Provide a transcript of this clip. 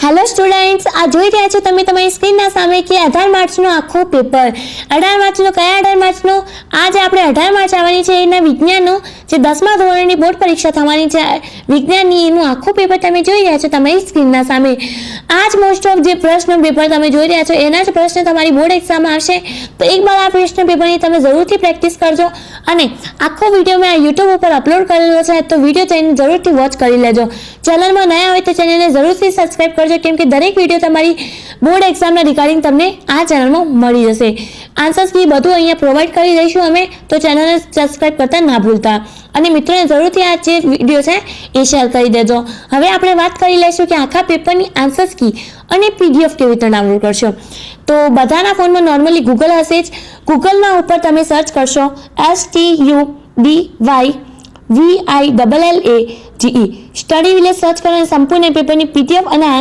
Hello students, આ જોઈ રહ્યા છો તમે તમારી સ્ક્રીનના સામે કે 18 માર્ચનું આખું પેપર. 18 માર્ચનું કયા 18 માર્ચનું? આજે આપણે 18 માર્ચ આવવાની છે એના વિજ્ઞાનનું જે 10મા ધોરણની બોર્ડ પરીક્ષા થવાની છે વિજ્ઞાનની, એનું આખું પેપર તમે જોઈ રહ્યા છો તમારી સ્ક્રીનના સામે. આ જ મોસ્ટ ઓફ જે પ્રશ્ન પેપર તમે જોઈ રહ્યા છો એના જ પ્રશ્ન તમારી બોર્ડ એક્ઝામમાં આવશે. તો એકવાર આ પ્રશ્ન પેપરની તમે જરૂરથી પ્રેક્ટિસ કરજો અને આખો વિડીયો મેં આ યુટ્યુબ ઉપર અપલોડ કરેલો છે, તો વિડીયો જઈને જરૂરથી વોચ કરી લેજો. ચેનલમાં નયા હોય તો ચેનલને જરૂરથી સબસ્ક્રાઇબ કરજો, કેમ કે દરેક વિડીયો તમારી બોર્ડ એક્ઝામના રિગાર્ડિંગ તમને આ ચેનલમાં મળી જશે. આન્સર્સ કી બધું અહીંયા પ્રોવાઈડ કરી દઈશું અમે, તો ચેનલને સબસ્ક્રાઇબ કરતા ના ભૂલતા. અને મિત્રોને જરૂરથી આ જે વિડીયો છે એ શેર કરી દેજો. હવે આપણે વાત કરી લઈશું કે આખા પેપરની આન્સર્સ કી અને પીડીએફ કેવી રીતે ડાઉનલોડ કરશો. તો બધાના ફોનમાં નોર્મલી ગૂગલ હશે જ. ગૂગલના ઉપર તમે સર્ચ કરશો STUDYVILLAGE સ્ટડી વિલેજ સર્ચ કરો અને સંપૂર્ણ પેપરની પીડીએફ અને